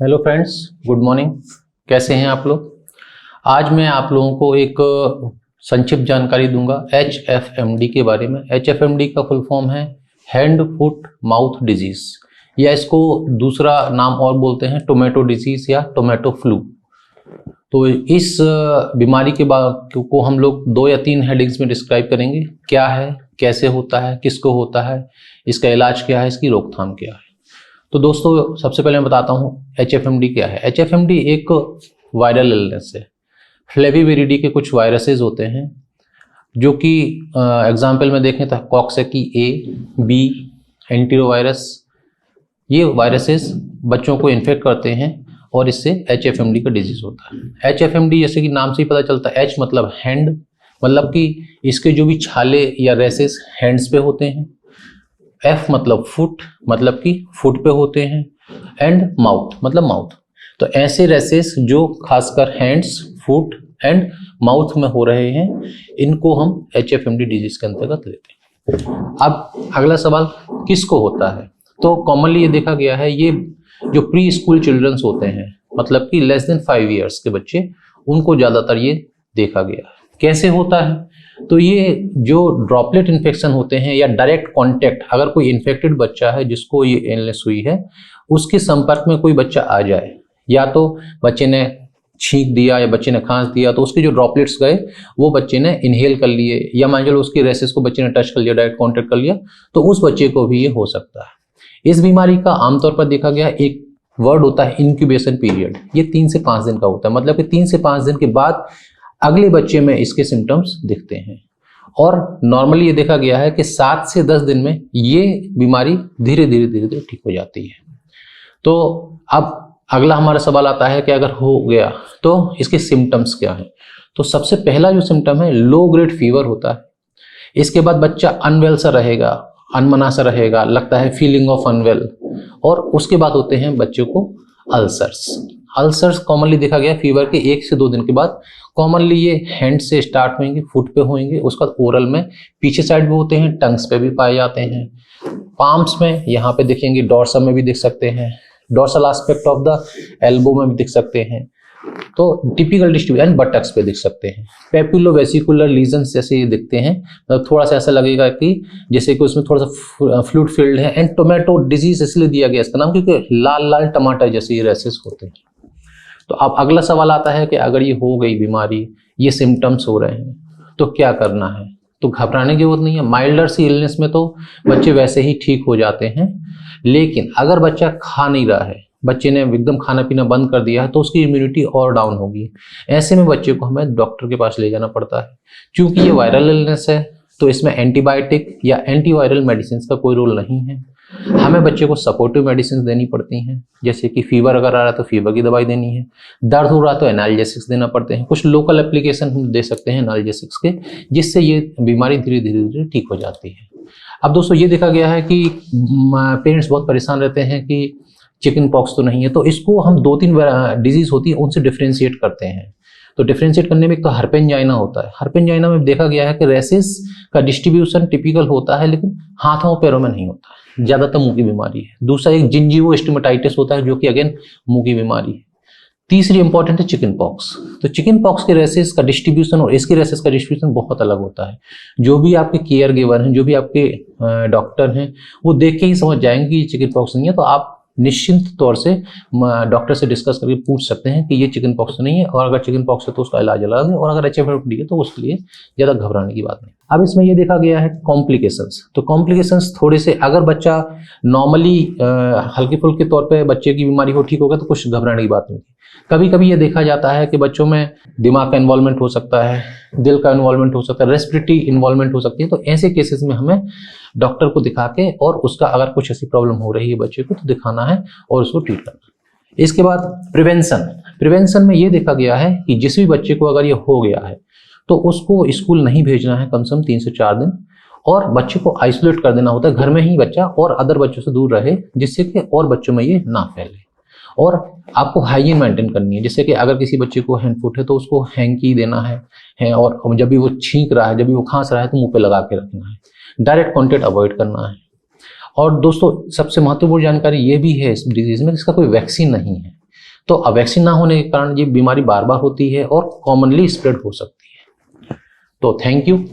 Hello friends, good morning. कैसे हैं आप लोग? आज मैं आप लोगों को एक संक्षिप्त जानकारी दूंगा HFMD के बारे में। HFMD का फुल फॉर्म है हैंड फुट माउथ डिजीज, या इसको दूसरा नाम और बोलते हैं टोमेटो डिजीज या टोमेटो फ्लू। तो इस बीमारी के को हम लोग 2 या 3 हेडिंग्स में डिस्क्राइब करेंगे। क्या है, कैसे होता है, किसको होता है, इसका इलाज क्या है, इसकी रोकथाम क्या है। तो दोस्तों, सबसे पहले मैं बताता हूँ HFMD क्या है। HFMD एक वायरल इलनेस है। फ्लेविविरिडी के कुछ वायरसेस होते हैं जो कि एग्जाम्पल में देखें तो कॉक्सैकी A, B, एंटीरोवायरस, ये वायरसेस बच्चों को इन्फेक्ट करते हैं और इससे HFMD का डिजीज होता है। HFMD जैसे कि नाम से ही पता चलता है, H मतलब हैंड, मतलब कि इसके जो भी छाले या रेसेस हैंड्स पे होते हैं। F मतलब फुट, मतलब कि फुट पे होते हैं। एंड माउथ मतलब माउथ। तो ऐसे रेसेस जो खासकर हैंड्स, फुट एंड माउथ में हो रहे हैं, इनको हम HFMD डिजीज के अंतर्गत लेते हैं। अब अगला सवाल, किसको होता है? तो कॉमनली ये देखा गया है, ये जो प्री स्कूल चिल्ड्रंस होते हैं, मतलब कि लेस देन 5 ईयर्स के बच्चे, उनको ज़्यादातर ये देखा गया है। कैसे होता है? तो ये जो ड्रॉपलेट इन्फेक्शन होते हैं या डायरेक्ट कांटेक्ट, अगर कोई इन्फेक्टेड बच्चा है जिसको ये इलनेस हुई है, उसके संपर्क में कोई बच्चा आ जाए, या तो बच्चे ने छींक दिया या बच्चे ने खांस दिया, तो उसके जो ड्रॉपलेट्स गए वो बच्चे ने इनहेल कर लिए, या मान लो उसकी रेसेस को बच्चे ने टच कर लिया, डायरेक्ट कांटेक्ट कर लिया, तो उस बच्चे को भी ये हो सकता है। इस बीमारी का आमतौर पर देखा गया एक वर्ड होता है इंक्यूबेशन पीरियड। ये 3 से 5 दिन का होता है, मतलब कि 3 से 5 दिन के बाद अगले बच्चे में इसके सिम्टम्स दिखते हैं। और नॉर्मली ये देखा गया है कि 7 से 10 दिन में ये बीमारी धीरे धीरे ठीक हो जाती है। तो अब अगला हमारा सवाल आता है कि अगर हो गया तो इसके सिम्टम्स क्या हैं। तो सबसे पहला जो सिम्टम है, लो ग्रेड फीवर होता है। इसके बाद बच्चा अनवेल सा रहेगा, अनमना सा रहेगा, लगता है फीलिंग ऑफ अनवेल। और उसके बाद होते हैं बच्चे को अल्सर्स कॉमनली देखा गया फीवर के 1 से 2 दिन के बाद। कॉमनली ये हैंड से स्टार्ट होंगे, फुट पे होंगे, उसका ओरल में पीछे साइड भी होते हैं, टंग्स पे भी पाए जाते हैं, पाम्स में यहाँ पे देखेंगे, डॉर्सम में भी दिख सकते हैं, dorsal aspect of the elbow में भी दिख सकते हैं, तो टिपिकल डिस्ट्रीब्यूशन बटक्स पे दिख सकते हैं। पेपुलो वेसिकुलर लीजन्स जैसे ये दिखते हैं, मतलब थोड़ा सा ऐसा लगेगा कि जैसे कि उसमें थोड़ा सा फ्लूइड फील्ड है। एंड टोमेटो डिजीज इसलिए दिया गया इसका नाम, क्योंकि लाल लाल टमाटर जैसे ये रेसेस होते हैं। तो अब अगला सवाल आता है कि अगर ये हो गई बीमारी, ये सिम्टम्स हो रहे हैं, तो क्या करना है? तो घबराने की जरूरत नहीं है। माइल्डर सी इलनेस में तो बच्चे वैसे ही ठीक हो जाते हैं, लेकिन अगर बच्चा खा नहीं रहा है, बच्चे ने एकदम खाना पीना बंद कर दिया है, तो उसकी इम्यूनिटी और डाउन होगी। ऐसे में बच्चे को हमें डॉक्टर के पास ले जाना पड़ता है। क्योंकि ये वायरल इलनेस है, तो इसमें एंटीबायोटिक या एंटीवायरल मेडिसिन का कोई रोल नहीं है। हमें बच्चे को सपोर्टिव मेडिसिन देनी पड़ती हैं, जैसे कि फीवर अगर आ रहा है तो फीवर की दवाई देनी है, दर्द हो रहा तो एनाल्जेसिक्स देना पड़ते हैं, कुछ लोकल एप्लीकेशन हम दे सकते हैं एनाल्जेसिक्स के, जिससे ये बीमारी धीरे धीरे ठीक हो जाती है। अब दोस्तों, ये देखा गया है कि पेरेंट्स बहुत परेशान रहते हैं कि चिकन पॉक्स तो नहीं है, तो इसको हम 2-3 डिजीज होती है उनसे डिफ्रेंशिएट करते हैं। तो डिफ्रेंशिएट करने में एक तो हर्पेंजाइना होता है। हर्पेंजाइना में देखा गया है कि रेसेस का डिस्ट्रीब्यूशन टिपिकल होता है, लेकिन हाथों पैरों में नहीं होता है, ज्यादातर मुंह की बीमारी है। दूसरा एक जिंजीवो स्टिमाटाइटिस होता है, जो कि अगेन मुंह की बीमारी है। तीसरी इंपॉर्टेंट है चिकन पॉक्स। तो चिकन पॉक्स के रेसेस का डिस्ट्रीब्यूशन और इसके रेसेस का डिस्ट्रीब्यूशन बहुत अलग होता है। जो भी आपके केयर गिवर हैं, जो भी आपके डॉक्टर हैं, वो देख के ही समझ जाएंगे कि चिकन पॉक्स नहीं है। तो आप निश्चिंत तौर से डॉक्टर से डिस्कस करके पूछ सकते हैं कि ये चिकन पॉक्स नहीं है, और अगर चिकन पॉक्स है तो उसका इलाज अलग है, और अगर HFMD है तो उसके लिए ज़्यादा घबराने की बात नहीं। अब इसमें ये देखा गया है कॉम्प्लिकेशंस। तो कॉम्प्लिकेशंस थोड़े से, अगर बच्चा नॉर्मली हल्के फुल्के तौर पे बच्चे की बीमारी हो ठीक होगा तो कुछ घबराने की बात नहीं। कभी कभी ये देखा जाता है कि बच्चों में दिमाग का इन्वॉल्वमेंट हो सकता है, दिल का इन्वॉल्वमेंट हो सकता है, रेस्पिरेटरी इन्वॉल्वमेंट हो सकती है। तो ऐसे केसेस में हमें डॉक्टर को दिखा के, और उसका अगर कुछ ऐसी प्रॉब्लम हो रही है बच्चे को, तो दिखाना है और उसको ट्रीट करना है। इसके बाद प्रिवेंशन में ये देखा गया है कि जिस भी बच्चे को अगर ये हो गया है तो उसको स्कूल नहीं भेजना है कम से कम 3 से 4 दिन, और बच्चे को आइसोलेट कर देना होता है घर में ही, बच्चा और अदर बच्चों से दूर रहे, जिससे कि और बच्चों में ये ना फैले। और आपको हाइजीन मेंटेन करनी है, जैसे कि अगर किसी बच्चे को हैंड फुट है तो उसको हैंकी देना है और जब भी वो छींक रहा है, जब भी वो खांस रहा है तो मुंह पे लगा के रखना है, डायरेक्ट कॉन्टेक्ट अवॉइड करना है। और दोस्तों सबसे महत्वपूर्ण जानकारी ये भी है इस डिजीज में, इसका कोई वैक्सीन नहीं है, तो वैक्सीन ना होने के कारण ये बीमारी बार बार होती है और कॉमनली स्प्रेड हो सकती है। तो थैंक यू।